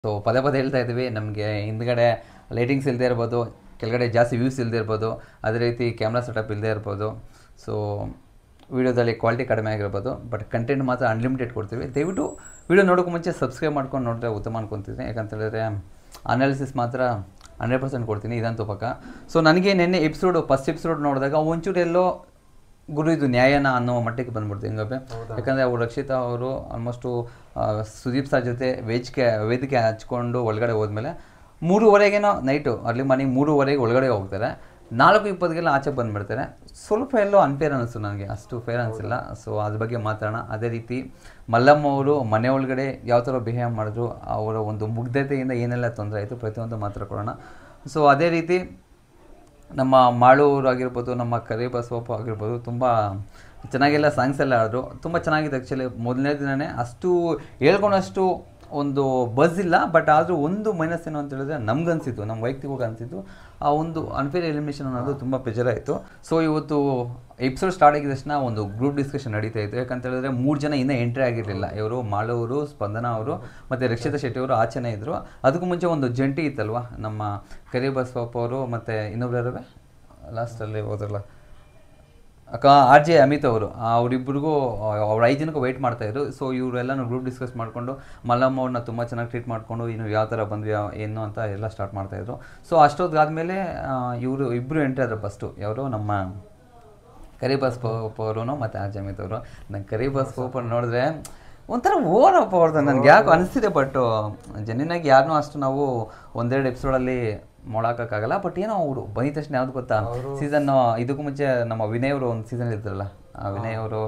So ಪದೇ ಪದೇ ಹೇಳ್ತಾ ಇದ್ದೀವಿ, ನಮಗೆ ಹಿಂದ್ಗಡೆ ಲೈಟಿಂಗ್ಸ್ ಇಲ್ಲದೆ ಇರ್ಬೋದು, ಕೆಳಗಡೆ ಜಾಸ್ತಿ ವ್ಯೂಸ್ ಇಲ್ಲದೆ ಇರ್ಬೋದು, ಅದೇ ರೀತಿ ಕ್ಯಾಮ್ರಾ ಸೆಟಪ್ ಇಲ್ಲದೆ ಇರ್ಬೋದು. ಸೊ ವೀಡಿಯೋದಲ್ಲಿ ಕ್ವಾಲಿಟಿ ಕಡಿಮೆ ಆಗಿರ್ಬೋದು, ಬಟ್ ಕಂಟೆಂಟ್ ಮಾತ್ರ ಅನ್ಲಿಮಿಟೆಡ್ ಕೊಡ್ತೀವಿ. ದಯವಿಟ್ಟು ವೀಡಿಯೋ ನೋಡೋಕ್ಕೂ ಮುಂಚೆ ಸಬ್ಸ್ಕ್ರೈಬ್ ಮಾಡ್ಕೊಂಡು ನೋಡಿದ್ರೆ ಉತ್ತಮ ಅನ್ಕೊತೀನಿ. ಯಾಕಂತೇಳಿದ್ರೆ ಅನಾಲಿಸಿಸ್ ಮಾತ್ರ 100% ಕೊಡ್ತೀನಿ, ಇದಂತೂ ಪಕ್ಕ. ಸೊ ನನಗೆ ನಿನ್ನೆ ಫಸ್ಟ್ ಎಪಿಸೋಡ್ ನೋಡಿದಾಗ ಒಂಚೂರು ಎಲ್ಲೋ ಗುರು ಇದು ನ್ಯಾಯನ ಅನ್ನೋ ಮಟ್ಟಿಗೆ ಬಂದ್ಬಿಡ್ತು ಹಿಂಗಪ್ಪೆ. ಯಾಕಂದರೆ ಅವರು ರಕ್ಷಿತಾ ಅವರು ಆಲ್ಮೋಸ್ಟು ಸುದೀಪ್ ಸರ್ ಜೊತೆ ವೇದಿಕೆ ಹಚ್ಕೊಂಡು ಒಳಗಡೆ ಹೋದ್ಮೇಲೆ 3:30ಗೇನೋ ನೈಟು ಅರ್ಲಿ ಮಾರ್ನಿಂಗ್ 3:30ಗೆ ಒಳಗಡೆ ಹೋಗ್ತಾರೆ, 4:20ಗೆಲ್ಲ ಆಚೆ ಬಂದುಬಿಡ್ತಾರೆ. ಸ್ವಲ್ಪ ಎಲ್ಲೋ ಅನ್ಫೇರ್ ಅನ್ನಿಸ್ತು ನನಗೆ, ಅಷ್ಟು ಫೇರ್ ಅನಿಸಿಲ್ಲ. ಸೊ ಅದ್ರ ಬಗ್ಗೆ ಮಾತಾಡೋಣ. ಅದೇ ರೀತಿ ಮಲ್ಲಮ್ಮ ಅವರು ಮನೆ ಒಳಗಡೆ ಯಾವ ಥರ ಬಿಹೇವ್ ಮಾಡಿದ್ರು, ಅವರ ಒಂದು ಮುಗ್ಧತೆಯಿಂದ ಏನೆಲ್ಲ ತೊಂದರೆ ಆಯಿತು, ಪ್ರತಿಯೊಂದು ಮಾತ್ರ ಕೊಡೋಣ. ಸೊ ಅದೇ ರೀತಿ ನಮ್ಮ ಮಾಳೂರು ಆಗಿರ್ಬೋದು, ನಮ್ಮ ಕರಿಬಸವಪ್ಪ ಆಗಿರ್ಬೋದು, ತುಂಬ ಚೆನ್ನಾಗೆಲ್ಲ ಸಾಂಗ್ಸ್ ಎಲ್ಲ ಆಡಿದ್ರು. ತುಂಬ ಚೆನ್ನಾಗಿದೆ ಆ್ಯಕ್ಚುಲಿ. ಮೊದಲನೇ ದಿನವೇ ಅಷ್ಟು ಹೇಳ್ಕೊಂಡಷ್ಟು ಒಂದು ಬಸ್ ಇಲ್ಲ. ಬಟ್ ಆದರೂ ಒಂದು ಮೈನಸ್ ಏನು ಅಂತ ಹೇಳಿದ್ರೆ ನಮ್ಗನ್ಸಿತ್ತು, ನಮ್ಮ ವೈಯಕ್ತಿಕವಾಗಿ ಅನಿಸಿತ್ತು, ಆ ಒಂದು ಅನ್ಫೇರ್ ಎಲಿಮಿನೇಷನ್ ಅನ್ನೋದು ತುಂಬ ಬೇಜಾರಾಯಿತು. ಸೊ ಇವತ್ತು ಎಪಿಸೋಡ್ ಸ್ಟಾರ್ಟ್ ಆಗಿದ ತಕ್ಷಣ ಒಂದು ಗ್ರೂಪ್ ಡಿಸ್ಕಷನ್ ನಡೀತಾ ಇತ್ತು. ಯಾಕಂತ ಹೇಳಿದ್ರೆ 3 ಜನ ಇನ್ನೂ ಎಂಟ್ರಿ ಆಗಿರಲಿಲ್ಲ. ಇವರು ಮಾಳೂರು, ಸ್ಪಂದನಾ ಅವರು ಮತ್ತು ರಕ್ಷಿತಾ ಶೆಟ್ಟಿ ಅವರು ಆಚೆನೇ ಇದ್ದರು. ಅದಕ್ಕೂ ಮುಂಚೆ ಒಂದು ಜಂಟಿ ಇತ್ತಲ್ವ, ನಮ್ಮ ಕರಿಬಸವಪ್ಪ ಅವರು ಮತ್ತು ಇನ್ನೊಬ್ಬರು ಲಾಸ್ಟಲ್ಲಿ ಹೋದ್ರಲ್ಲ RJ ಅಮಿತ್ ಅವರು, ಅವರಿಬ್ಬರಿಗೂ ಅವ್ರ 5 ಜನಕ್ಕೂ ವೆಯ್ಟ್ ಮಾಡ್ತಾಯಿದ್ರು. ಸೊ ಇವರೆಲ್ಲನೂ ಗ್ರೂಪ್ ಡಿಸ್ಕಸ್ ಮಾಡಿಕೊಂಡು ಮಲ್ಲಮ್ಮ ಅವ್ರನ್ನ ತುಂಬ ಚೆನ್ನಾಗಿ ಟ್ರೀಟ್ ಮಾಡಿಕೊಂಡು ಇನ್ನು ಯಾವ ಥರ ಬಂದ್ವಿ ಏನು ಅಂತ ಎಲ್ಲ ಸ್ಟಾರ್ಟ್ ಮಾಡ್ತಾಯಿದ್ರು. ಸೊ ಅಷ್ಟೊತ್ತಾದಮೇಲೆ ಇವರು ಇಬ್ಬರು ಎಂಟ್ರಿ ಆದರು. ಫಸ್ಟು ಯಾರು ನಮ್ಮ ಕರಿಬಸವಪ್ಪ ಅವರು ಮತ್ತು RJ ಅಮಿತ್ ಅವರು. ನಂಗೆ ಕರಿಬಸವಪ್ಪ ನೋಡಿದ್ರೆ ಒಂಥರ ಓನಪ್ಪ ಅವ್ರದ್ದು ನನಗೆ ಯಾಕೆ ಅನಿಸ್ತಿದೆ. ಬಟ್ ಜೆನ್ಯೂನಾಗಿ ಯಾರನ್ನೂ ಅಷ್ಟು ನಾವು ಒಂದೆರಡು ಎಪಿಸೋಡಲ್ಲಿ ಮಾಡೋಕ್ಕಾಗಲ್ಲ. ಬಟ್ ಏನೋ ಅವರು ಬಂದಿದ ತಕ್ಷಣ ಯಾವ್ದು ಗೊತ್ತಾ, ಸೀಸನ್ನು ಇದಕ್ಕೂ ಮುಂಚೆ ನಮ್ಮ ವಿನಯ್ ಅವರು ಒಂದು ಸೀಸನ್ ಇರ್ತಾರಲ್ಲ, ವಿನಯ್ ಅವರು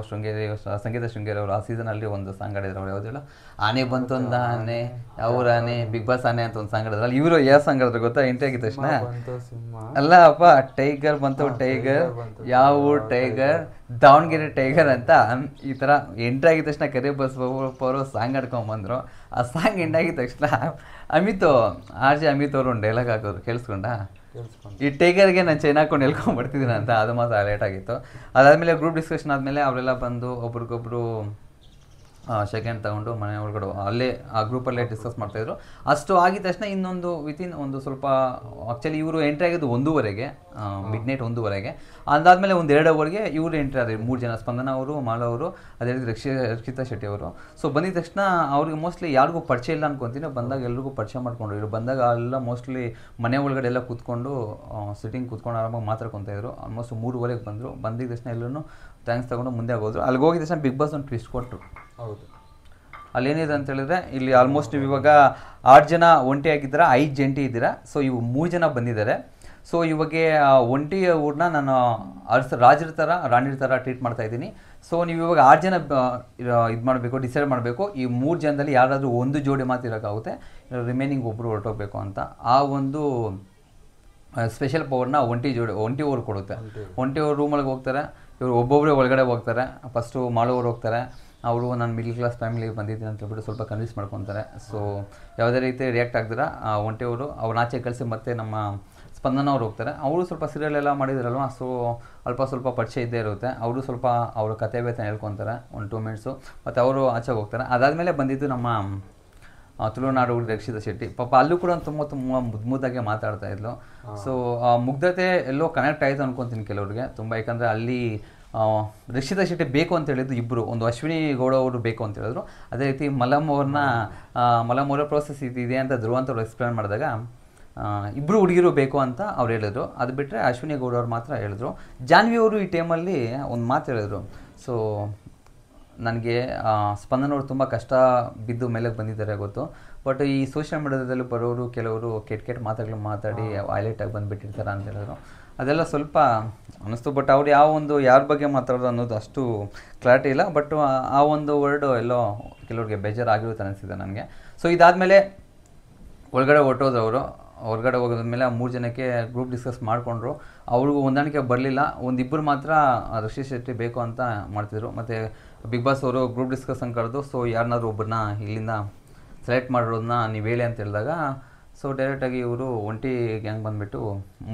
ಸಂಗೀತ ಶೃಂಗೇರಿ ಅವರು ಆ ಸೀಸನಲ್ಲಿ ಒಂದು ಸಾಂಗ್ ಆಡಿದ್ರು. ಅವ್ರು ಯಾವುದಿಲ್ಲ, ಆನೆ ಬಂತು ಒಂದು ಆನೆ, ಅವ್ರ ಆನೆ, ಬಿಗ್ ಬಾಸ್ ಆನೆ ಅಂತ ಒಂದು ಸಾಂಗ್ ಆಡಿದ್ರಲ್ಲ. ಇವರು ಯಾವ ಸಾಂಗ್ ಆಡಿದ್ರು ಗೊತ್ತಾ ಎಂಟ್ರಿ ಆಗಿದ ತಕ್ಷಣ? ಅಲ್ಲ ಅಪ್ಪ, ಟೈಗರ್ ಬಂತು ಟೈಗರ್, ಯಾವ ಟೈಗರ್, ದಾವಣಗೆರೆ ಟೈಗರ್ ಅಂತ ಈ ಥರ ಎಂಟ್ರಿ ಆಗಿದ ತಕ್ಷಣ ಕರಿಬಸವಪ್ಪ ಅವರು ಸಾಂಗ್ ಆಡ್ಕೊಂಬಂದರು. ಆ ಸಾಂಗ್ ಎಂಡ್ ಆಗಿದ ತಕ್ಷಣ RJ ಅಮಿತ್ ಅವರು ಒಂದು ಡೈಲಾಗ್ ಹಾಕೋರು, ಕೇಳಿಸ್ಕೊಂಡ? ಈ ಟೈಗರ್ಗೆ ನಾನು ಚೈನ್ ಹಾಕೊಂಡು ಎಲ್ಕೊಂಡ್ಬರ್ತಿದ್ದೀನಿ ಅಂತ. ಅದು ಮಾತ್ರ ಲೇಟ್ ಆಗಿತ್ತು. ಅದಾದಮೇಲೆ ಗ್ರೂಪ್ ಡಿಸ್ಕಷನ್ ಆದಮೇಲೆ ಅವರೆಲ್ಲ ಬಂದು ಒಬ್ರಿಗೊಬ್ರು ಸೆಕೆಂಡ್ ತಗೊಂಡು ಮನೆ ಒಳಗಡೆ ಅಲ್ಲೇ ಆ ಗ್ರೂಪಲ್ಲೇ ಡಿಸ್ಕಸ್ ಮಾಡ್ತಾಯಿದ್ರು. ಅಷ್ಟು ಆಗಿದ ತಕ್ಷಣ ಇನ್ನೊಂದು ವಿತಿನ್ ಒಂದು ಸ್ವಲ್ಪ ಆ್ಯಕ್ಚುಲಿ ಇವರು ಎಂಟ್ರಿ ಆಗಿದ್ದು 1:30ಗೆ, ಮಿಡ್ ನೈಟ್ 1:30ಗೆ. ಅದಾದಮೇಲೆ ಒಂದು 2 ಅವರ್ಗೆ ಇವರು ಎಂಟ್ರಿ ಆದರು, 3 ಜನ, ಸ್ಪಂದನಾ ಅವರು, ಮಾಲಾ ಅವರು, ಅದೇ ರೀತಿ ರಕ್ಷಿತಾ ಶೆಟ್ಟಿ ಅವರು. ಸೊ ಬಂದಿದ ತಕ್ಷಣ ಅವ್ರಿಗೆ ಮೋಸ್ಟ್ಲಿ ಯಾರಿಗೂ ಪರಿಚಯ ಇಲ್ಲ ಅನ್ಕೊತೀನಿ. ಬಂದಾಗ ಎಲ್ರಿಗೂ ಪರಿಚಯ ಮಾಡ್ಕೊಂಡ್ರು. ಇವರು ಬಂದಾಗ ಎಲ್ಲ ಮೋಸ್ಟ್ಲಿ ಮನೆ ಒಳಗಡೆ ಎಲ್ಲ ಕೂತ್ಕೊಂಡು ಸಿಟ್ಟಿಂಗ್ ಕೂತ್ಕೊಂಡು ಆರಾಮಾಗಿ ಮಾತಾಡ್ಕೊತಾಯಿದ್ರು. ಆಲ್ಮೋಸ್ಟ್ 3:30ಗೆ ಬಂದರು. ಬಂದಿದ ತಕ್ಷಣ ಎಲ್ಲರೂ ಥ್ಯಾಂಕ್ಸ್ ತೊಗೊಂಡು ಮುಂದೆ ಹೋದ್ರು. ಅಲ್ಲಿಗೆ ಹೋಗಿದ ತಕ್ಷಣ ಬಿಗ್ ಬಾಸ್ ಒಂದು ಟ್ವಿಸ್ಟ್ ಕೊಟ್ಟರು. ಹೌದು, ಅಲ್ಲೇನಿದೆ ಅಂತ ಹೇಳಿದ್ರೆ ಇಲ್ಲಿ ಆಲ್ಮೋಸ್ಟ್ ನೀವು ಇವಾಗ 8 ಜನ ಒಂಟಿ ಆಗಿದ್ದೀರಾ, 5 ಜಂಟಿ ಇದ್ದೀರಾ. ಸೊ ಇವು 3 ಜನ ಬಂದಿದ್ದಾರೆ. ಸೊ ಇವಾಗ ಒಂಟಿ ಊರನ್ನ ನಾನು ರಾಜರ ಥರ ರಾಣಿರ ಥರ ಟ್ರೀಟ್ ಮಾಡ್ತಾ ಇದ್ದೀನಿ. ಸೊ ನೀವು ಇವಾಗ 8 ಜನ ಇದು ಮಾಡಬೇಕು, ಡಿಸೈಡ್ ಮಾಡಬೇಕು. ಈ 3 ಜನದಲ್ಲಿ ಯಾರಾದರೂ ಒಂದು ಜೋಡಿ ಮಾತು ಇರೋಕ್ಕಾಗುತ್ತೆ, ರಿಮೈನಿಂಗ್ ಒಬ್ಬರು ಹೊರಟೋಗ್ಬೇಕು ಅಂತ. ಆ ಒಂದು ಸ್ಪೆಷಲ್ ಪವರ್ನ ಒಂಟಿ ಊರು ಕೊಡುತ್ತೆ. ಒಂಟಿ ಅವ್ರು ರೂಮೊಳಗೆ ಹೋಗ್ತಾರೆ, ಇವರು ಒಬ್ಬೊಬ್ಬರೇ ಒಳಗಡೆ ಹೋಗ್ತಾರೆ. ಫಸ್ಟು ಮಾಡೋರು ಹೋಗ್ತಾರೆ, ಅವರು ನಾನು ಮಿಡ್ಲ್ ಕ್ಲಾಸ್ ಫ್ಯಾಮಿಲಿಗೆ ಬಂದಿದ್ದೀನಿ ಅಂತ ಹೇಳ್ಬಿಟ್ಟು ಸ್ವಲ್ಪ ಕನ್ವಿನ್ಸ್ ಮಾಡ್ಕೊತಾರೆ. ಸೊ ಯಾವುದೇ ರೀತಿ ರಿಯಾಕ್ಟ್ ಆಗ್ದಿರ ಒಂಟಿಯವರು ಅವ್ರನ್ನ ಆಚೆ ಕಳಿಸಿ ಮತ್ತೆ ನಮ್ಮ ಸ್ಪಂದನ ಅವ್ರು ಹೋಗ್ತಾರೆ. ಅವರು ಸ್ವಲ್ಪ ಸೀರಿಯಲ್ ಎಲ್ಲ ಮಾಡಿದಾರಲ್ವ, ಸೊ ಸ್ವಲ್ಪ ಪರಿಚಯ ಇದ್ದೇ ಇರುತ್ತೆ. ಅವರು ಸ್ವಲ್ಪ ಅವ್ರ ಕತೆ ಬೇತನ ಹೇಳ್ಕೊತಾರೆ ಒಂದು 2 ಮಿನಿಟ್ಸು, ಮತ್ತು ಅವರು ಆಚೆಗೆ ಹೋಗ್ತಾರೆ. ಅದಾದಮೇಲೆ ಬಂದಿದ್ದು ನಮ್ಮ ತುಳುನಾಡು ರಕ್ಷಿತಾ ಶೆಟ್ಟಿ. ಪಾಪ ಅಲ್ಲೂ ಕೂಡ ತುಂಬ ಮುದ್ದಾಗೆ ಮಾತಾಡ್ತಾ ಇದ್ಲು. ಸೊ ಮುಗ್ಧತೆ ಎಲ್ಲೋ ಕನೆಕ್ಟ್ ಆಯಿತು ಅನ್ಕೊತೀನಿ ಕೆಲವ್ರಿಗೆ ತುಂಬ. ಯಾಕಂದರೆ ಅಲ್ಲಿ ರಕ್ಷಿತಾ ಶೆಟ್ಟಿ ಬೇಕು ಅಂತ ಹೇಳಿದ್ದು ಇಬ್ಬರು, ಒಂದು ಅಶ್ವಿನಿ ಗೌಡ ಅವರು ಬೇಕು ಅಂತ ಹೇಳಿದ್ರು. ಅದೇ ರೀತಿ ಮಲ್ಲಮ್ಮ ಅವರ ಪ್ರೋಸೆಸ್ ಇದೆ ಅಂತ ಧ್ರುವಂತವ್ರು ಎಕ್ಸ್ಪ್ಲೇನ್ ಮಾಡಿದಾಗ ಇಬ್ಬರು ಹುಡುಗಿರು ಬೇಕು ಅಂತ ಅವ್ರು ಹೇಳಿದ್ರು. ಅದು ಬಿಟ್ಟರೆ ಅಶ್ವಿನಿ ಗೌಡ ಅವ್ರು ಮಾತ್ರ ಹೇಳಿದ್ರು. ಜಾನ್ವಿ ಅವರು ಈ ಟೈಮಲ್ಲಿ ಒಂದು ಮಾತು ಹೇಳಿದ್ರು. ಸೊ ನನಗೆ ಸ್ಪಂದನವ್ರು ತುಂಬ ಕಷ್ಟ ಬಿದ್ದು ಮೇಲೆಗೆ ಬಂದಿದ್ದಾರೆ ಗೊತ್ತು, ಬಟ್ ಈ ಸೋಷಿಯಲ್ ಮೀಡಿಯಾದಲ್ಲಿ ಬರೋರು ಕೆಲವರು ಕೆಟ್ಟ ಮಾತುಗಳು ಮಾತಾಡಿ ಹೈಲೈಟಾಗಿ ಬಂದುಬಿಟ್ಟಿರ್ತಾರೆ ಅಂತ ಹೇಳಿದ್ರು. ಅದೆಲ್ಲ ಸ್ವಲ್ಪ ಅನ್ನಿಸ್ತು. ಬಟ್ ಅವ್ರು ಯಾರ ಬಗ್ಗೆ ಮಾತಾಡೋದು ಅನ್ನೋದು ಅಷ್ಟು ಕ್ಲಾರಿಟಿ ಇಲ್ಲ. ಬಟ್ ಆ ಒಂದು ವರ್ಡು ಎಲ್ಲೋ ಕೆಲವ್ರಿಗೆ ಬೇಜಾರಾಗಿರುತ್ತೆ ಅನ್ನಿಸ್ತಿದೆ ನನಗೆ. ಸೊ ಇದಾದಮೇಲೆ ಒಳಗಡೆ ಹೊರಟೋದು ಅವರು. ಹೊರಗಡೆ ಹೋಗೋದ್ಮೇಲೆ 3 ಜನಕ್ಕೆ ಗ್ರೂಪ್ ಡಿಸ್ಕಸ್ ಮಾಡಿಕೊಂಡ್ರು. ಅವ್ರಿಗೂ ಹೊಂದಾಣಿಕೆ ಬರಲಿಲ್ಲ. ಒಂದಿಬ್ಬರು ಮಾತ್ರ ರಕ್ಷಿತಾ ಶೆಟ್ಟಿ ಬೇಕು ಅಂತ ಮಾಡ್ತಿದ್ರು. ಮತ್ತು ಬಿಗ್ ಬಾಸ್ ಅವರು ಗ್ರೂಪ್ ಡಿಸ್ಕಷನ್ ಕರೆದು, ಸೊ ಯಾರನ್ನಾದ್ರು ಒಬ್ಬರನ್ನ ಇಲ್ಲಿಂದ ಸೆಲೆಕ್ಟ್ ಮಾಡಿರೋದನ್ನ ನೀವು ಹೇಳಿ ಅಂತ ಹೇಳಿದಾಗ, ಸೊ ಡೈರೆಕ್ಟಾಗಿ ಇವರು ಒಂಟಿ ಗ್ಯಾಂಗ್ ಬಂದುಬಿಟ್ಟು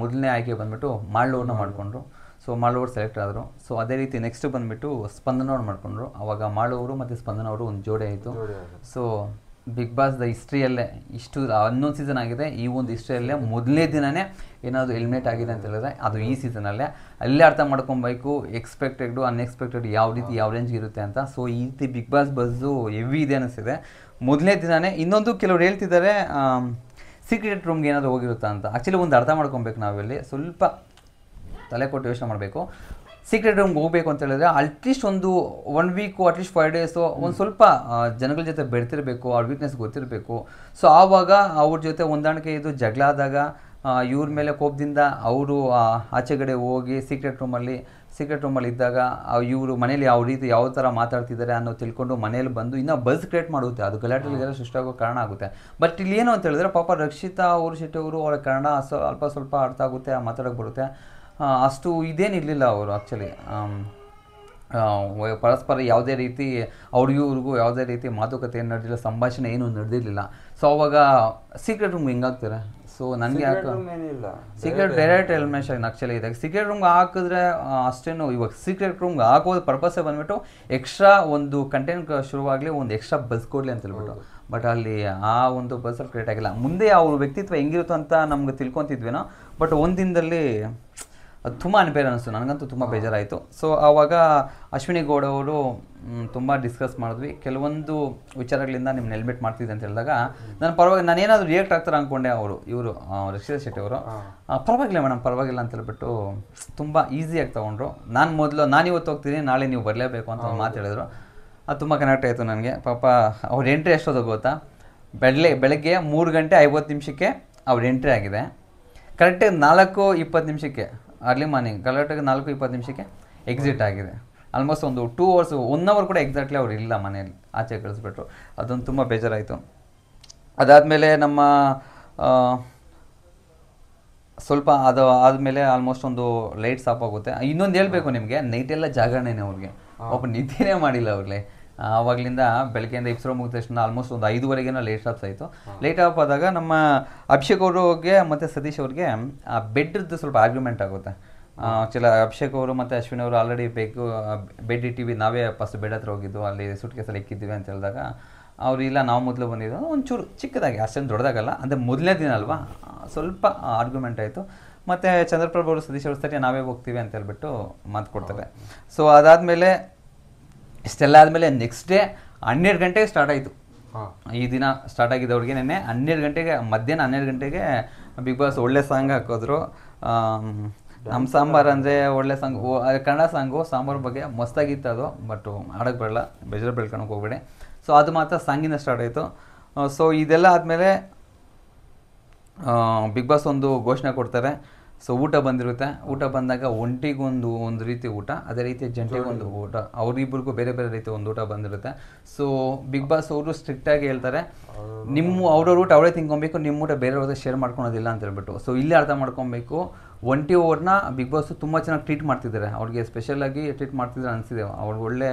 ಮೊದಲನೇ ಆಯ್ಕೆ ಬಂದುಬಿಟ್ಟು ಮಾಳೂರನ್ನ ಮಾಡಿಕೊಂಡ್ರು. ಸೊ ಮಾಳೂರು ಸೆಲೆಕ್ಟ್ ಆದರು. ಸೊ ಅದೇ ರೀತಿ ನೆಕ್ಸ್ಟ್ ಬಂದುಬಿಟ್ಟು ಸ್ಪಂದನವ್ರು ಮಾಡಿಕೊಂಡ್ರು. ಆವಾಗ ಮಾಳೂರು ಮತ್ತು ಸ್ಪಂದನವರು ಒಂದು ಜೋಡಿ ಆಯಿತು. ಸೊ ಬಿಗ್ ಬಾಸ್ ದ ಹಿಸ್ಟ್ರಿಯಲ್ಲೇ ಇಷ್ಟು 11 ಸೀಸನ್ ಆಗಿದೆ, ಈ ಒಂದು ಹಿಸ್ಟ್ರಿಯಲ್ಲೇ ಮೊದಲನೇ ದಿನವೇ ಏನಾದರೂ ಎಲಿಮಿನೇಟ್ ಆಗಿದೆ ಅಂತ ಹೇಳಿದ್ರೆ ಅದು ಈ ಸೀಸನಲ್ಲೇ. ಅಲ್ಲೇ ಅರ್ಥ ಮಾಡ್ಕೊಬೇಕು ಎಕ್ಸ್ಪೆಕ್ಟೆಡು ಅನ್ಎಕ್ಸ್ಪೆಕ್ಟೆಡ್ ಯಾವ ರೀತಿ ಯಾವ ರೇಂಜ್ ಇರುತ್ತೆ ಅಂತ. ಸೊ ಈ ರೀತಿ ಬಿಗ್ ಬಾಸ್ ಬಸ್ಸು ಹೆವಿ ಇದೆ ಅನ್ನಿಸ್ತಿದೆ ಮೊದಲನೇ ದಿನವೇ. ಇನ್ನೊಂದು ಕೆಲವ್ರು ಹೇಳ್ತಿದ್ದಾರೆ ಸೀಕ್ರೆಟ್ ರೂಮ್ಗೆ ಏನಾದರೂ ಹೋಗಿರುತ್ತಾ ಅಂತ. ಆ್ಯಕ್ಚುಲಿ ಒಂದು ಅರ್ಥ ಮಾಡ್ಕೊಬೇಕು ನಾವಿಲ್ಲಿ, ಸ್ವಲ್ಪ ತಲೆ ಕೊಟ್ಟು ಯೋಚನೆ ಮಾಡಬೇಕು. ಸೀಕ್ರೆಟ್ ರೂಮ್ಗೆ ಹೋಗಬೇಕು ಅಂತ ಹೇಳಿದ್ರೆ ಅಟ್ಲೀಸ್ಟ್ ಒಂದು 1 ವೀಕು ಅಟ್ಲೀಸ್ಟ್ 5 ಡೇಸು ಒಂದು ಸ್ವಲ್ಪ ಜನಗಳ ಜೊತೆ ಬೆಳೆತಿರಬೇಕು, ಅವ್ರ ವೀಕ್ನೆಸ್ ಗೊತ್ತಿರಬೇಕು. ಸೊ ಆವಾಗ ಅವ್ರ ಜೊತೆ ಹೊಂದಾಣಿಕೆ ಇದು ಜಗಳ ಆದಾಗ ಇವ್ರ ಮೇಲೆ ಕೋಪದಿಂದ ಅವರು ಆಚೆಗಡೆ ಹೋಗಿ ಸೀಕ್ರೆಟ್ ರೂಮಲ್ಲಿ ಇದ್ದಾಗ ಇವರು ಮನೇಲಿ ಯಾವ ರೀತಿ ಯಾವ ಥರ ಮಾತಾಡ್ತಿದ್ದಾರೆ ಅನ್ನೋ ತಿಳ್ಕೊಂಡು ಮನೇಲಿ ಬಂದು ಇನ್ನೂ ಬಸ್ ಕ್ರಿಯೇಟ್ ಮಾಡುತ್ತೆ, ಅದು ಗಲಾಟೆಗಳಿಗೆಲ್ಲ ಸೃಷ್ಟಿಯಾಗೋ ಕಾರಣ ಆಗುತ್ತೆ. ಬಟ್ ಇಲ್ಲಿ ಏನು ಅಂತ ಹೇಳಿದ್ರೆ ಪಾಪ ರಕ್ಷಿತಾ ಅವರು ಶೆಟ್ಟಿ ಅವರು ಅವರ ಕನ್ನಡ ಸ್ವಲ್ಪ ಅರ್ಥ ಆಗುತ್ತೆ, ಮಾತಾಡೋಕ್ಕೆ ಬರುತ್ತೆ, ಅಷ್ಟು ಇದೇನಿರಲಿಲ್ಲ ಅವರು ಆ್ಯಕ್ಚುಲಿ. ಪರಸ್ಪರ ಯಾವುದೇ ರೀತಿ ಅವ್ರಿಗೂ ಯಾವುದೇ ರೀತಿ ಮಾತುಕತೆ ಏನು ನಡೆದಿಲ್ಲ, ಸಂಭಾಷಣೆ ಏನು ನಡೆದಿರಲಿಲ್ಲ. ಸೊ ಅವಾಗ ಸೀಕ್ರೆಟ್ ರೂಮ್ ಹಿಂಗಾಗ್ತಾರೆ. ಸೊ ನನಗೆ ಸೀಕ್ರೆಟ್ ಡೈರೆಕ್ಟ್ ಎಲಿಮಿನೇಷನ್ ಆ್ಯಕ್ಚುಲಿ ಇದೆ. ಸೀಕ್ರೆಟ್ ರೂಮ್ಗೆ ಹಾಕಿದ್ರೆ ಅಷ್ಟೇನು, ಇವಾಗ ಸೀಕ್ರೆಟ್ ರೂಮ್ಗೆ ಹಾಕೋದು ಪರ್ಪಸ್ಸೇ ಬಂದುಬಿಟ್ಟು ಎಕ್ಸ್ಟ್ರಾ ಒಂದು ಕಂಟೆಂಟ್ ಶುರುವಾಗಲಿ, ಒಂದು ಎಕ್ಸ್ಟ್ರಾ ಬಸ್ ಕೊಡಲಿ ಅಂತ ಹೇಳ್ಬಿಟ್ಟು. ಬಟ್ ಅಲ್ಲಿ ಆ ಒಂದು ಬಸ್ಸಲ್ಲಿ ಕ್ರಿಯೇಟ್ ಆಗಿಲ್ಲ. ಮುಂದೆ ಅವ್ರ ವ್ಯಕ್ತಿತ್ವ ಹೆಂಗಿರುತ್ತೋ ಅಂತ ನಮ್ಗೆ ತಿಳ್ಕೊತಿದ್ವೇನೋ, ಬಟ್ ಒಂದಿನದಲ್ಲಿ ಅದು ತುಂಬ ಅನ್ಫೇರ್ ಅನ್ನಿಸ್ತು, ನನಗಂತೂ ತುಂಬ ಬೇಜಾರಾಯಿತು. ಸೊ ಆವಾಗ ಅಶ್ವಿನಿ ಗೌಡ ಅವರು ತುಂಬ ಡಿಸ್ಕಸ್ ಮಾಡಿದ್ವಿ, ಕೆಲವೊಂದು ವಿಚಾರಗಳಿಂದ ನಿಮ್ಮನ್ನ ಎಲಿಮಿನೇಟ್ ಮಾಡ್ತಿದ್ದೆ ಅಂತ ಹೇಳಿದಾಗ ನಾನೇನಾದರೂ ರಿಯಾಕ್ಟ್ ಆಗ್ತಾರೆ ಅಂದ್ಕೊಂಡೆ. ಇವರು ರಕ್ಷಿತಾ ಶೆಟ್ಟಿ ಅವರು ಪರವಾಗಿಲ್ಲ ಮೇಡಮ್ ಪರವಾಗಿಲ್ಲ ಅಂತ ಹೇಳ್ಬಿಟ್ಟು ತುಂಬ ಈಸಿಯಾಗಿ ತೊಗೊಂಡ್ರು. ನಾನು ಇವತ್ತು ಹೋಗ್ತೀನಿ, ನಾಳೆ ನೀವು ಬರಲೇಬೇಕು ಅಂತ ಮಾತು ಹೇಳಿದ್ರು. ಅದು ತುಂಬ ಕನೆಕ್ಟ್ ಆಯಿತು ನನಗೆ. ಪಾಪ ಅವ್ರ ಎಂಟ್ರಿ ಎಷ್ಟೋದು ಗೊತ್ತಾ, ಬೆಳಗ್ಗೆ 3:50 ಅವ್ರ ಎಂಟ್ರಿ ಆಗಿದೆ. ಕರೆಕ್ಟಾಗಿ 4:20 ಅರ್ಲಿ ಮಾರ್ನಿಂಗ್ ಕರೆಕ್ಟಾಗಿ 4:20 ಎಕ್ಸಿಟ್ ಆಗಿದೆ. ಆಲ್ಮೋಸ್ಟ್ ಒಂದು 2 ಅವರ್ಸು 1 ಅವರ್ ಕೂಡ ಎಕ್ಸಾಕ್ಟ್ಲಿ ಅವ್ರು ಇಲ್ಲ ಮನೇಲಿ, ಆಚೆ ಕಳಿಸ್ಬಿಟ್ರು. ಅದೊಂದು ತುಂಬ ಬೇಜಾರಾಯಿತು. ಅದಾದಮೇಲೆ ನಮ್ಮ ಸ್ವಲ್ಪ ಅದು ಆದಮೇಲೆ ಆಲ್ಮೋಸ್ಟ್ ಒಂದು ಲೈಟ್ಸ್ ಆಫ್ ಆಗುತ್ತೆ. ಇನ್ನೊಂದು ಹೇಳಬೇಕು ನಿಮಗೆ, ನೈಟೆಲ್ಲ ಜಾಗರಣೆನೇ ಅವ್ರಿಗೆ, ಒಬ್ಬ ನಿದ್ದೆನೇ ಮಾಡಿಲ್ಲ ಅವ್ರಿಗೆ. ಆವಾಗಲಿಂದ ಬೆಳಗ್ಗೆಯಿಂದ ಎಪಿಸೋಡ್ ಮುಗಿದ ತಕ್ಷಣ ಆಲ್ಮೋಸ್ಟ್ ಒಂದು 5:30 ಲೈಟ್ ಆಫ್ ಆಯಿತು. ಲೈಟ್ ಆಫ್ ಆದಾಗ ನಮ್ಮ ಅಭಿಷೇಕ್ ಅವ್ರಿಗೆ ಮತ್ತು ಸತೀಶ್ ಅವ್ರಿಗೆ ಆ ಬೆಡ್ದು ಸ್ವಲ್ಪ ಆರ್ಗ್ಯುಮೆಂಟ್ ಆಗುತ್ತೆ. ಅಭಿಷೇಕ್ ಅವರು ಮತ್ತು ಅಶ್ವಿನಿ ಅವರು ಆಲ್ರೆಡಿ ಬೆಡ್ ಇಟ್ಟಿವಿ, ನಾವೇ ಫಸ್ಟ್ ಬೆಡ್ ಹತ್ರ ಹೋಗಿದ್ದು, ಅಲ್ಲಿ ಸುಟ್ಕೇಸಲ್ಲಿ ಇಕ್ಕಿದ್ದೀವಿ ಅಂತ ಹೇಳಿದಾಗ ಅವರು ಇಲ್ಲ ನಾವು ಮೊದಲು ಬಂದಿದ್ದು, ಒಂಚೂರು ಚಿಕ್ಕದಾಗಿ ಅಷ್ಟೇನು ದೊಡ್ಡದಾಗಲ್ಲ, ಅಂದರೆ ಮೊದಲನೇ ದಿನ ಅಲ್ವಾ, ಸ್ವಲ್ಪ ಆರ್ಗ್ಯುಮೆಂಟ್ ಆಯಿತು. ಮತ್ತು ಚಂದ್ರಪ್ರಭು ಅವರು ಸತೀಶ್ ಅವರು ಸರಿ ನಾವೇ ಹೋಗ್ತೀವಿ ಅಂತ ಹೇಳ್ಬಿಟ್ಟು ಮಾತು ಕೊಡ್ತಾರೆ. ಸೊ ಅದಾದಮೇಲೆ ಇಷ್ಟೆಲ್ಲ ಆದಮೇಲೆ ನೆಕ್ಸ್ಟ್ ಡೇ 12 ಗಂಟೆಗೆ ಸ್ಟಾರ್ಟ್ ಆಯಿತು. ಈ ದಿನ ಸ್ಟಾರ್ಟ್ ಆಗಿದ್ದವ್ರಿಗೆ ನೆನ್ನೆ 12 ಗಂಟೆಗೆ, ಮಧ್ಯಾಹ್ನ 12 ಗಂಟೆಗೆ ಬಿಗ್ ಬಾಸ್ ಒಳ್ಳೆ ಸಾಂಗ್ ಹಾಕಿದ್ರು. ನಮ್ಮ ಸಾಂಬಾರು ಅಂದರೆ ಒಳ್ಳೆ ಸಾಂಗ್, ಕನ್ನಡ ಸಾಂಗು ಸಾಂಬಾರು ಬಗ್ಗೆ ಮಸ್ತಾಗಿತ್ತು ಅದು. ಬಟ್ ಆಡೋಕ್ಕೆ ಬರಲ್ಲ, ಬೇಜಾರು ಬೆಳ್ಕೊಳಕ್ಕೆ ಹೋಗ್ಬೇಡಿ. ಸೊ ಅದು ಮಾತ್ರ ಸಾಂಗಿಂದ ಸ್ಟಾರ್ಟ್ ಆಯಿತು. ಸೊ ಇದೆಲ್ಲ ಆದಮೇಲೆ ಬಿಗ್ ಬಾಸ್ ಒಂದು ಘೋಷಣೆ ಕೊಡ್ತಾರೆ. ಸೊ ಊಟ ಬಂದಿರುತ್ತೆ. ಊಟ ಬಂದಾಗ ಒಂದು ರೀತಿ ಊಟ, ಅದೇ ರೀತಿ ಜಂಟಿಗೊಂದು ಊಟ, ಅವರಿಬ್ಬರಿಗೂ ಬೇರೆ ಬೇರೆ ರೀತಿ ಒಂದು ಊಟ ಬಂದಿರುತ್ತೆ. ಸೊ ಬಿಗ್ ಬಾಸ್ ಅವರು ಸ್ಟ್ರಿಕ್ಟಾಗಿ ಹೇಳ್ತಾರೆ, ಅವ್ರವ್ರ ಊಟ ಅವರೇ ತಿನ್ಕೊಬೇಕು, ನಿಮ್ಮ ಊಟ ಬೇರೆಯವ್ರ ಶೇರ್ ಮಾಡ್ಕೊಳೋದಿಲ್ಲ ಅಂತ ಹೇಳ್ಬಿಟ್ಟು. ಸೊ ಇಲ್ಲೇ ಅರ್ಥ ಮಾಡ್ಕೊಬೇಕು, ಒಂಟಿ ಓವರ್ನ ಬಿಗ್ ಬಾಸ್ ತುಂಬ ಚೆನ್ನಾಗಿ ಟ್ರೀಟ್ ಮಾಡ್ತಿದ್ದಾರೆ, ಅವ್ರಿಗೆ ಸ್ಪೆಷಲಾಗಿ ಟ್ರೀಟ್ ಮಾಡ್ತಿದ್ದಾರೆ ಅನಿಸಿದೆ. ಅವ್ರಿಗೆ ಒಳ್ಳೆ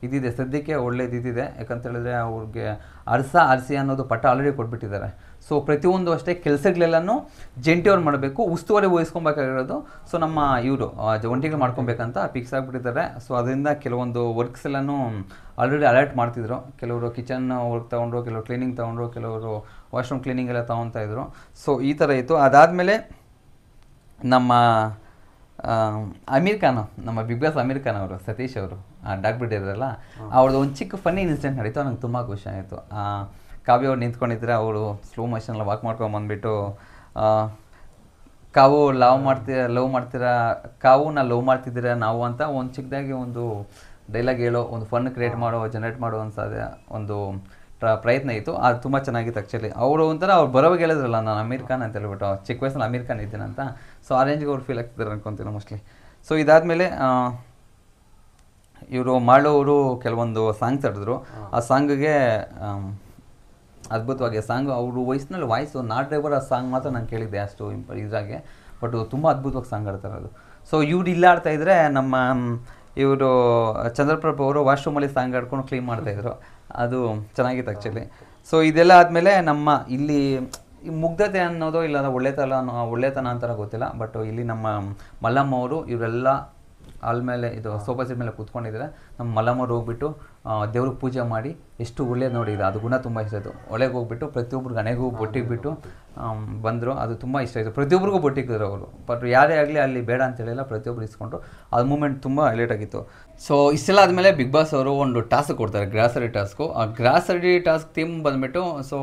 ಇದಿದೆ, ಸದ್ಯಕ್ಕೆ ಒಳ್ಳೇದು ಇದಿದೆ. ಯಾಕಂತ ಹೇಳಿದ್ರೆ ಅವ್ರಿಗೆ ಅರಸಿ ಅನ್ನೋದು ಪಟ್ಟ ಆಲ್ರೆಡಿ ಕೊಟ್ಬಿಟ್ಟಿದ್ದಾರೆ. ಸೊ ಪ್ರತಿಯೊಂದು ಅಷ್ಟೇ ಕೆಲಸಗಳೆಲ್ಲನೂ ಜಂಟಿಯವ್ರು ಮಾಡಬೇಕು, ಉಸ್ತುವಾರಿ ವಹಿಸ್ಕೊಬೇಕಾಗಿರೋದು ಸೊ ನಮ್ಮ ಇವರು ಒಂಟಿಗಳು ಮಾಡ್ಕೊಬೇಕಂತ ಫಿಕ್ಸ್ ಆಗಿಬಿಟ್ಟಿದ್ದಾರೆ. ಸೊ ಅದರಿಂದ ಕೆಲವೊಂದು ವರ್ಕ್ಸ್ ಎಲ್ಲನೂ ಆಲ್ರೆಡಿ ಅಲರ್ಟ್ ಮಾಡ್ತಿದ್ರು. ಕೆಲವರು ಕಿಚನ್ ವರ್ಕ್ ತೊಗೊಂಡ್ರು, ಕೆಲವರು ಕ್ಲೀನಿಂಗ್ ತೊಗೊಂಡ್ರು, ಕೆಲವರು ವಾಶ್ರೂಮ್ ಕ್ಲೀನಿಂಗ್ ಎಲ್ಲ ತೊಗೊತಾ ಇದ್ರು. ಸೊ ಈ ಥರ ಇತ್ತು. ಅದಾದಮೇಲೆ ನಮ್ಮ ಅಮೀರ್ ಖಾನ್, ನಮ್ಮ ಬಿಗ್ ಬಾಸ್ ಅಮೀರ್ ಖಾನ್ ಅವರು, ಸತೀಶ್ ಅವರು ಡಾಕ್ ಬಿಟ್ಟಿದ್ರಲ್ಲ, ಅವ್ರದ್ದು ಒಂದು ಚಿಕ್ಕ ಫನ್ನಿ ಇನ್ಸಿಡೆಂಟ್ ನಡೀತು. ನಂಗೆ ತುಂಬ ಖುಷಿ ಆಯಿತು. ಕಾವ್ಯ ಅವ್ರು ನಿಂತ್ಕೊಂಡಿದ್ರೆ, ಅವರು ಸ್ಲೋ ಮೋಷನಲ್ಲಿ ವಾಕ್ ಮಾಡ್ಕೊಂಡು ಬಂದುಬಿಟ್ಟು ಕಾವು ಲವ್ ಮಾಡ್ತೀರಾ ಕಾವುನ ಲವ್ ಮಾಡ್ತಿದ್ದೀರಾ ನಾವು ಅಂತ ಒಂದು ಚಿಕ್ಕದಾಗಿ ಒಂದು ಡೈಲಾಗ್ ಹೇಳೋ, ಒಂದು ಫನ್ ಜನರೇಟ್ ಮಾಡೋ ಒಂದು ಪ್ರಯತ್ನ ಇತ್ತು. ಅದು ತುಂಬ ಚೆನ್ನಾಗಿತ್ತು ಆ್ಯಕ್ಚುಲಿ. ಅವರು ಒಂಥರ ಅವ್ರು ಬರೋವಾಗ ಹೇಳಿದ್ರಲ್ಲ, ನಾನು ಅಮೀರ್ ಖಾನ್ ಅಂತ ಹೇಳ್ಬಿಟ್ಟು, ಚಿಕ್ಕ ವಯಸ್ಸಲ್ಲಿ ಅಮೀರ್ ಖಾನ್ ಇದ್ದೀನಂತ. ಸೊ ಆ ರೇಂಜ್ಗೆ ಅವ್ರು ಫೀಲ್ ಆಗ್ತಿದ್ದಾರೆ ಅನ್ಕೊತೀನಿ ಮೋಸ್ಟ್ಲಿ. ಸೊ ಇದಾದಮೇಲೆ ಇವರು ಮಾಡೋರು ಕೆಲವೊಂದು ಸಾಂಗ್ಸ್ ಆಡಿದ್ರು. ಆ ಸಾಂಗಿಗೆ ಅದ್ಭುತವಾಗಿ ಸಾಂಗ್, ಅವರು ವಯಸ್ಸಿನಲ್ಲಿ ವಾಯ್ಸು ನಾಟ್ ಡ್ರೈವರ್ ಆ ಸಾಂಗ್ ಮಾತ್ರ ನಾನು ಕೇಳಿದ್ದೆ ಅಷ್ಟು ಇದ್ರಾಗೆ, ಬಟ್ ತುಂಬ ಅದ್ಭುತವಾಗಿ ಸಾಂಗ್ ಆಡ್ತಾರೆ ಅದು. ಸೊ ಇವ್ರು ಇಲ್ಲ ಆಡ್ತಾಯಿದ್ರೆ ನಮ್ಮ ಇವರು ಚಂದ್ರಪ್ರಭು ಅವರು ವಾಶ್ರೂಮಲ್ಲಿ ಸಾಂಗ್ ಆಡ್ಕೊಂಡು ಕ್ಲೀನ್ ಮಾಡ್ತಾಯಿದ್ರು. ಅದು ಚೆನ್ನಾಗಿತ್ತು ಆ್ಯಕ್ಚುಲಿ. ಸೊ ಇದೆಲ್ಲ ಆದಮೇಲೆ ನಮ್ಮ ಇಲ್ಲಿ ಈ ಮುಗ್ಧತೆ ಅನ್ನೋದು ಇಲ್ಲ ಒಳ್ಳೆತನ ಅಂತಾರ ಗೊತ್ತಿಲ್ಲ, ಬಟ್ ಇಲ್ಲಿ ನಮ್ಮ ಮಲ್ಲಮ್ಮ ಅವರು ಇವರೆಲ್ಲ ಮೇಲೆ ಇದು ಸೋಫಾ ಸೆಟ್ ಮೇಲೆ ಕೂತ್ಕೊಂಡಿದ್ದಾರೆ. ನಮ್ಮ ಮಲ್ಲಮ್ಮವ್ರು ಹೋಗ್ಬಿಟ್ಟು ದೇವ್ರಿಗೆ ಪೂಜೆ ಮಾಡಿ ಎಷ್ಟು ಒಳ್ಳೇದು ನೋಡಿ, ಇದು ಅದು ಗುಣ ತುಂಬ ಇಷ್ಟ ಆಯಿತು. ಒಳಗೆ ಹೋಗ್ಬಿಟ್ಟು ಪ್ರತಿಯೊಬ್ಬರಿಗೆ ಹಣೆಗೂ ಬೊಟ್ಟಿಗೆ ಬಂದರು. ಅದು ತುಂಬ ಇಷ್ಟ ಆಯಿತು. ಪ್ರತಿಯೊಬ್ಬರಿಗೂ ಬೊಟ್ಟಿಗಿದ್ರು ಅವರು, ಬಟ್ ಯಾರೇ ಆಗಲಿ ಅಲ್ಲಿ ಬೇಡ ಅಂತ ಹೇಳಿಲ್ಲ, ಪ್ರತಿಯೊಬ್ಬರು ಇಸ್ಕೊಂಡ್ರು. ಅದು ಮೂಮೆಂಟ್ ತುಂಬ ಹೈಲೈಟ್ ಆಗಿತ್ತು. ಸೊ ಇಷ್ಟೆಲ್ಲ ಆದಮೇಲೆ ಬಿಗ್ ಬಾಸ್ ಅವರು ಒಂದು ಟಾಸ್ಕ್ ಕೊಡ್ತಾರೆ, ಗ್ರಾಸರಿ ಟಾಸ್ಕು. ಆ ಗ್ರಾಸರಿ ಟಾಸ್ಕ್ ಥೀಮ್ ಬಂದುಬಿಟ್ಟು ಸೊ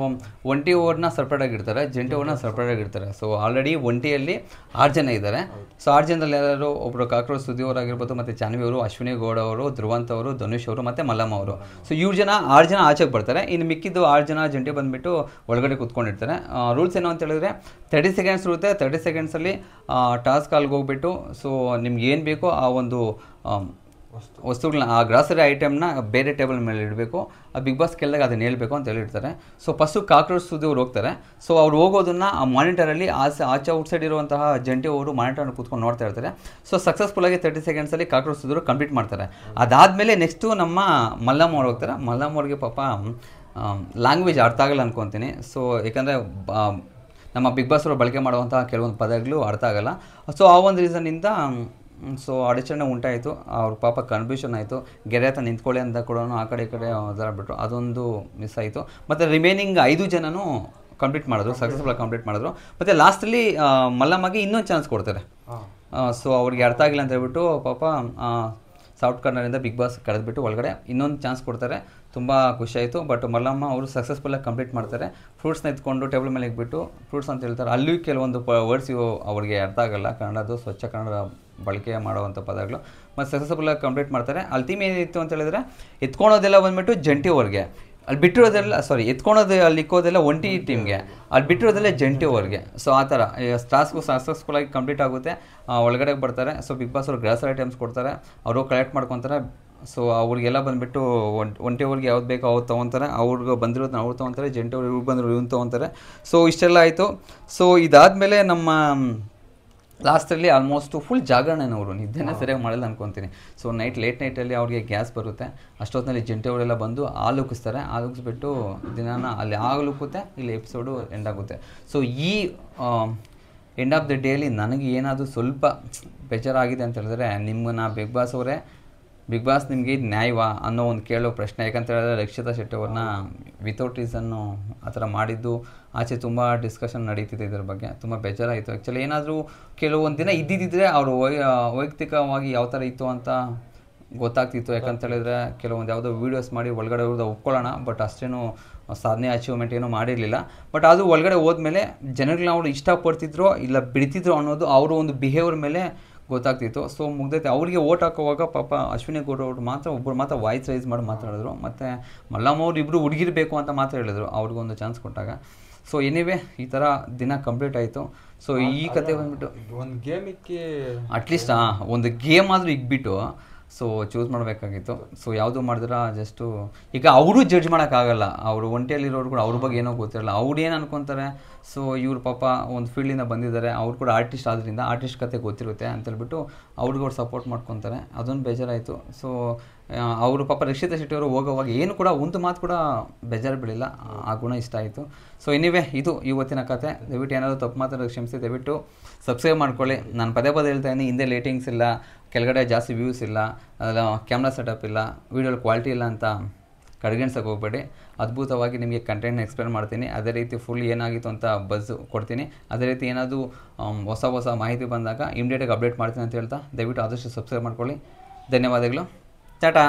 ಒಂಟಿ ಓವರ್ನ ಸಪ್ರೇಟಾಗಿರ್ತಾರೆ, ಜಂಟಿ ಓವರ್ನ ಸಪ್ರೇಟಾಗಿರ್ತಾರೆ. ಸೊ ಆಲ್ರೆಡಿ ಒಂಟಿಯಲ್ಲಿ 6 ಜನ ಇದ್ದಾರೆ. ಸೊ 6 ಜನದಲ್ಲಿ ಯಾರು ಒಬ್ಬರು ಕಾಕ್ರೋಚ್ ಸುದ್ದಿ ಅವರಾಗಿರ್ಬೋದು, ಮತ್ತು ಜಾನ್ವಿ ಅವರು, ಅಶ್ವಿನಿ ಗೌಡ ಅವರು, ಧ್ರುವಂತ್ ಅವರು, ಧನುಷ್ ಅವರು, ಮತ್ತು ಮಲ್ಲಮ್ಮ ಅವರು. ಸೊ ಇವ್ರು 6 ಜನ ಆಚೆಗೆ ಬರ್ತಾರೆ. ಇನ್ನು ಮಿಕ್ಕಿದ್ದು 6 ಜನ ಜಂಟಿ ಬಂದುಬಿಟ್ಟು ಒಳಗಡೆ ಕೂತ್ಕೊಂಡಿರ್ತಾರೆ. ರೂಲ್ಸ್ ಏನು ಅಂತ ಹೇಳಿದ್ರೆ 30 ಸೆಕೆಂಡ್ಸ್ ಇರುತ್ತೆ. 30 ಸೆಕೆಂಡ್ಸಲ್ಲಿ ಟಾಸ್ಕ್ ಕಾಲ್ಗೆ ಹೋಗ್ಬಿಟ್ಟು ಸೊ ನಿಮ್ಗೆ ಏನು ಬೇಕೋ ಆ ಒಂದು ವಸ್ತುಗಳನ್ನ, ಆ ಗ್ರಾಸರಿ ಐಟಮ್ನ ಬೇರೆ ಟೇಬಲ್ ಮೇಲೆ ಇಡಬೇಕು. ಆ ಬಿಗ್ ಬಾಸ್ ಕೇಳಿದಾಗ ಅದನ್ನು ಹೇಳ್ಬೇಕು ಅಂತ ಹೇಳಿರ್ತಾರೆ. ಸೊ ಫಸ್ಟು ಕಾಕ್ರೋಚ್ ಸುದ್ದಿ ಅವ್ರು ಹೋಗ್ತಾರೆ. ಸೊ ಅವ್ರು ಹೋಗೋದನ್ನು ಆ ಮಾನಿಟರಲ್ಲಿ ಆಚೆ ಔಟ್ಸೈಡ್ ಇರುವಂತಹ ಜಂಟಿ ಅವರು ಮಾನಿಟರ್ನ ಕೂತ್ಕೊಂಡು ನೋಡ್ತಾ ಇರ್ತಾರೆ. ಸೊ ಸಕ್ಸಸ್ಫುಲ್ಲಾಗಿ 30 ಸೆಕೆಂಡ್ಸಲ್ಲಿ ಕಾಕ್ರೋಚ್ ಸುದ್ದಿ ಕಂಪ್ಲೀಟ್ ಮಾಡ್ತಾರೆ. ಅದಾದಮೇಲೆ ನೆಕ್ಸ್ಟು ನಮ್ಮ ಮಲ್ಲಮ್ಮ ಅವ್ರು ಹೋಗ್ತಾರೆ. ಮಲ್ಲಮ್ಮ ಅವ್ರಿಗೆ ಪಾಪ ಲ್ಯಾಂಗ್ವೇಜ್ ಅರ್ಥ ಆಗಲ್ಲ ಅನ್ಕೊತೀನಿ. ಸೊ ಯಾಕಂದರೆ ನಮ್ಮ ಬಿಗ್ ಬಾಸ್ ಅವರು ಬಳಕೆ ಮಾಡುವಂತಹ ಕೆಲವೊಂದು ಪದಗಳು ಅರ್ಥ ಆಗಲ್ಲ. ಸೊ ಆ ಒಂದು ರೀಸನ್ನಿಂದ ಸೊ ಅಡಚಣೆ ಉಂಟಾಯಿತು. ಅವ್ರ ಪಾಪ ಕನ್ಫ್ಯೂಷನ್ ಆಯಿತು. ಗೆರೆ ಹತ್ರ ನಿಂತ್ಕೊಳ್ಳಿ ಅಂತ ಕೂಡ ಆ ಕಡೆ ಈ ಕಡೆ ಬಿಟ್ಟರು. ಅದೊಂದು ಮಿಸ್ ಆಯಿತು. ಮತ್ತು ರಿಮೈನಿಂಗ್ 5 ಜನನೂ ಕಂಪ್ಲೀಟ್ ಮಾಡಿದ್ರು, ಸಕ್ಸಸ್ಫುಲ್ಲಾಗಿ ಕಂಪ್ಲೀಟ್ ಮಾಡಿದ್ರು. ಮತ್ತು ಲಾಸ್ಟಲ್ಲಿ ಮಲ್ಲಮ್ಮಗೆ ಇನ್ನೊಂದು ಚಾನ್ಸ್ ಕೊಡ್ತಾರೆ. ಸೊ ಅವ್ರಿಗೆ ಅರ್ಥ ಆಗಿಲ್ಲ ಅಂತ ಹೇಳ್ಬಿಟ್ಟು ಪಾಪ ಸಾಫ್ಟ್ ಕಾರ್ನರಿಂದ ಬಿಗ್ ಬಾಸ್ ಕಳೆದ್ಬಿಟ್ಟು ಒಳಗಡೆ ಇನ್ನೊಂದು ಚಾನ್ಸ್ ಕೊಡ್ತಾರೆ. ತುಂಬ ಖುಷಿಯಾಯಿತು. ಬಟ್ ಮಲ್ಲಮ್ಮ ಅವರು ಸಕ್ಸಸ್ಫುಲ್ಲಾಗಿ ಕಂಪ್ಲೀಟ್ ಮಾಡ್ತಾರೆ. ಫ್ರೂಟ್ಸ್ನ ಎತ್ಕೊಂಡು ಟೇಬಲ್ ಮೇಲೆ ಇಟ್ಬಿಟ್ಟು ಫ್ರೂಟ್ಸ್ ಅಂತ ಹೇಳ್ತಾರೆ. ಅಲ್ಲಿಯೂ ಕೆಲವೊಂದು ವರ್ಡ್ಸ್ ಅವ್ರಿಗೆ ಅರ್ಥ ಆಗಲ್ಲ, ಕನ್ನಡದ್ದು ಸ್ವಚ್ಛ ಕನ್ನಡ ಬಳಕೆ ಮಾಡುವಂಥ ಪದಗಳು. ಮತ್ತು ಸಕ್ಸಸ್ಫುಲ್ಲಾಗಿ ಕಂಪ್ಲೀಟ್ ಮಾಡ್ತಾರೆ. ಅಲ್ಲಿ ಥೀಮ್ ಏನಿತ್ತು ಅಂತ ಹೇಳಿದ್ರೆ ಎತ್ಕೊಳೋದೆಲ್ಲ ಬಂದುಬಿಟ್ಟು ಜಂಟಿ ಓವರ್ಗೆ, ಅಲ್ಲಿ ಬಿಟ್ಟಿರೋದೆಲ್ಲ ಎತ್ಕೊಳೋದು ಅಲ್ಲಿ ಇಕ್ಕೋದೆಲ್ಲ ಒಂಟಿ ಟೀಮ್ಗೆ, ಅಲ್ಲಿ ಬಿಟ್ಟಿರೋದೆಲ್ಲ ಜಂಟಿ ಓವರ್ಗೆ. ಸೊ ಆ ಥರ ಟಾಸ್ಕು ಸಕ್ಸಸ್ಫುಲ್ಲಾಗಿ ಕಂಪ್ಲೀಟ್ ಆಗುತ್ತೆ. ಒಳಗಡೆ ಬರ್ತಾರೆ. ಸೊ ಬಿಗ್ ಬಾಸ್ ಅವರು ಗ್ರಾಸರಿ ಐಟಮ್ಸ್ ಕೊಡ್ತಾರೆ, ಅವರು ಕಲೆಕ್ಟ್ ಮಾಡ್ಕೊತಾರೆ. ಸೊ ಅವ್ರಿಗೆಲ್ಲ ಬಂದುಬಿಟ್ಟು ಒಂಟಿ ಓವರ್ಗೆ ಯಾವ್ದು ಬೇಕೋ ಅವ್ರು ತೊಗೊತಾರೆ, ಅವ್ರಿಗೆ ಬಂದಿರೋದನ್ನ ಅವ್ರು ತೊಗೊತಾರೆ, ಜಂಟಿ ಅವ್ರು ಇವ್ರು ಬಂದರು ಇವ್ನು ತೊಗೊತಾರೆ. ಸೊ ಇಷ್ಟೆಲ್ಲ ಆಯಿತು. ಸೊ ಇದಾದಮೇಲೆ ನಮ್ಮ ಲಾಸ್ಟಲ್ಲಿ ಆಲ್ಮೋಸ್ಟು ಫುಲ್ ಜಾಗರಣೆನವರು, ನಿದ್ದೆನೇ ಸರಿಯಾಗಿ ಮಾಡಲ್ಲ ಅನ್ಕೊತೀನಿ. ಸೊ ಲೇಟ್ ನೈಟಲ್ಲಿ ಅವ್ರಿಗೆ ಗ್ಯಾಸ್ ಬರುತ್ತೆ. ಅಷ್ಟೊತ್ತಿನಲ್ಲಿ ಜಂಟಿ ಅವರೆಲ್ಲ ಬಂದು ಹಾಲುಕ್ಕಿಸ್ತಾರೆ. ಹಾಲುಕ್ಕಿಸ್ಬಿಟ್ಟು ದಿನಾನ ಅಲ್ಲಿ ಹಾಲುಕ್ಕುತ್ತೆ, ಇಲ್ಲಿ ಎಪಿಸೋಡು ಎಂಡ್ ಆಗುತ್ತೆ. ಸೊ ಈ ಎಂಡ್ ಆಫ್ ದ ಡೇಲಿ ನನಗೆ ಏನಾದರೂ ಸ್ವಲ್ಪ ಬೇಜಾರಾಗಿದೆ ಅಂತ ಹೇಳಿದ್ರೆ ನಿಮ್ಮನ್ನ ಬಿಗ್ ಬಾಸ್ ನಿಮಗೆ ನ್ಯಾಯವಾ ಅನ್ನೋ ಒಂದು ಕೇಳೋ ಪ್ರಶ್ನೆ. ಯಾಕಂತ ಹೇಳಿದ್ರೆ ರಕ್ಷಿತಾ ಶೆಟ್ಟಿ ಅವ್ರನ್ನ ವಿತೌಟ್ ರೀಸನ್ನು ಆ ಥರ ಮಾಡಿದ್ದು ಆಚೆ ತುಂಬ ಡಿಸ್ಕಷನ್ ನಡೀತಿದೆ ಇದ್ರ ಬಗ್ಗೆ. ತುಂಬ ಬೇಜಾರಾಯಿತು. ಆ್ಯಕ್ಚುಲಿ ಏನಾದರೂ ಕೆಲವೊಂದು ದಿನ ಇದ್ದಿದ್ದರೆ ಅವರು ವೈಯಕ್ತಿಕವಾಗಿ ಯಾವ ಥರ ಇತ್ತು ಅಂತ ಗೊತ್ತಾಗ್ತಿತ್ತು. ಯಾಕಂತ ಹೇಳಿದ್ರೆ ಕೆಲವೊಂದು ಯಾವುದೋ ವೀಡಿಯೋಸ್ ಮಾಡಿ ಒಳಗಡೆ ಹೋದ ಒಪ್ಕೊಳ್ಳೋಣ, ಬಟ್ ಅಷ್ಟೇನು ಸಾಧನೆ ಅಚೀವ್ಮೆಂಟ್ ಏನೂ ಮಾಡಿರಲಿಲ್ಲ. ಬಟ್ ಅದು ಒಳಗಡೆ ಹೋದ್ಮೇಲೆ ಜನಗಳನ್ನ ಅವರು ಇಷ್ಟಪಡ್ತಿದ್ರು ಇಲ್ಲ ಬಿಡ್ತಿದ್ರು ಅನ್ನೋದು ಅವರ ಒಂದು ಬಿಹೇವಿಯರ್ ಮೇಲೆ ಗೊತ್ತಾಗ್ತಿತ್ತು. ಸೊ ಮುಗ್ದೈತೆ. ಅವರಿಗೆ ಓಟ್ ಹಾಕೋವಾಗ ಪಾಪ ಅಶ್ವಿನಿ ಗೌಡ ಅವರು ಒಬ್ಬರು ಮಾತ್ರ ವಾಯ್ಸ್ ರೈಸ್ ಮಾಡಿ ಮಾತಾಡಿದ್ರು. ಮತ್ತು ಮಲ್ಲಮ್ಮ ಅವ್ರು ಇಬ್ಬರು ಹುಡುಗಿರ್ಬೇಕು ಅಂತ ಮಾತ್ರ ಹೇಳಿದ್ರು ಅವ್ರಿಗೊಂದು ಚಾನ್ಸ್ ಕೊಟ್ಟಾಗ. ಸೊ ಎನಿವೇ ಈ ಥರ ದಿನ ಕಂಪ್ಲೀಟ್ ಆಯಿತು. ಸೊ ಈ ಕತೆ ಬಂದ್ಬಿಟ್ಟು ಒಂದು ಗೇಮಿಗೆ ಅಟ್ಲೀಸ್ಟ್ ಒಂದು ಗೇಮ್ ಆದರೂ ಇಕ್ಬಿಟ್ಟು ಸೊ ಚೂಸ್ ಮಾಡಬೇಕಾಗಿತ್ತು. ಸೊ ಯಾವುದು ಮಾಡಿದ್ರೆ ಜಸ್ಟು ಈಗ ಅವರು ಜಡ್ಜ್ ಮಾಡೋಕ್ಕಾಗಲ್ಲ. ಅವರು ಒಂಟಿಯಲ್ಲಿರೋರು ಕೂಡ ಅವ್ರ ಬಗ್ಗೆ ಏನೋ ಗೊತ್ತಿರಲ್ಲ. ಅವ್ರು ಏನು ಅನ್ಕೊತಾರೆ, ಸೊ ಇವ್ರು ಪಾಪ ಒಂದು ಫೀಲ್ಡಿಂದ ಬಂದಿದ್ದಾರೆ, ಅವ್ರು ಕೂಡ ಆರ್ಟಿಸ್ಟ್ ಆದ್ದರಿಂದ ಆರ್ಟಿಸ್ಟ್ ಕತೆ ಗೊತ್ತಿರುತ್ತೆ ಅಂತೇಳ್ಬಿಟ್ಟು ಅವ್ರಿಗೆ ಅವ್ರು ಸಪೋರ್ಟ್ ಮಾಡ್ಕೊತಾರೆ. ಅದೊಂದು ಬೇಜಾರಾಯಿತು. ಸೊ ಅವರು ಪಾಪ ರಕ್ಷಿತಾ ಶೆಟ್ಟಿ ಅವರು ಹೋಗೋವಾಗ ಏನು ಕೂಡ ಒಂದು ಮಾತು ಕೂಡ ಬೇಜಾರು ಬೀಳಿಲ್ಲ. ಆ ಗುಣ ಇಷ್ಟ ಆಯಿತು. ಸೊ ಎನಿವೇ ಇದು ಇವತ್ತಿನ ಕತೆ. ದಯವಿಟ್ಟು ಏನಾದರೂ ತಪ್ಪು ಮಾತಾಡೋದು ಕ್ಷಮಿಸಿ. ದಯವಿಟ್ಟು ಸಬ್ಸ್ಕ್ರೈಬ್ ಮಾಡ್ಕೊಳ್ಳಿ. ನಾನು ಪದೇ ಹೇಳ್ತಾ ಇದ್ದೀನಿ, ಹಿಂದೆ ಲೇಟಿಂಗ್ಸ್ ಇಲ್ಲ, ಕೆಳಗಡೆ ಜಾಸ್ತಿ ವ್ಯೂಸ್ ಇಲ್ಲ, ಕ್ಯಾಮ್ರಾ ಸೆಟಪ್ ಇಲ್ಲ, ವೀಡಿಯೋಲಿ ಕ್ವಾಲಿಟಿ ಇಲ್ಲ ಅಂತ ಕಡೆಗಣಿಸೋಕೆ ಹೋಗಬೇಡಿ. ಅದ್ಭುತವಾಗಿ ನಿಮಗೆ ಕಂಟೆಂಟ್ನ ಎಕ್ಸ್ಪ್ಲೇನ್ ಮಾಡ್ತೀನಿ. ಅದೇ ರೀತಿ ಫುಲ್ ಏನಾಗಿತ್ತು ಅಂತ ಬಸ್ ಕೊಡ್ತೀನಿ. ಅದೇ ರೀತಿ ಏನಾದರೂ ಹೊಸ ಮಾಹಿತಿ ಬಂದಾಗ ಇಮಿಡಿಯೇಟಾಗಿ ಅಪ್ಡೇಟ್ ಮಾಡ್ತೀನಿ ಅಂತ ಹೇಳ್ತಾ ದಯವಿಟ್ಟು ಆದಷ್ಟು ಸಬ್ಸ್ಕ್ರೈಬ್ ಮಾಡ್ಕೊಳ್ಳಿ. ಧನ್ಯವಾದಗಳು. ಟಾಟಾ.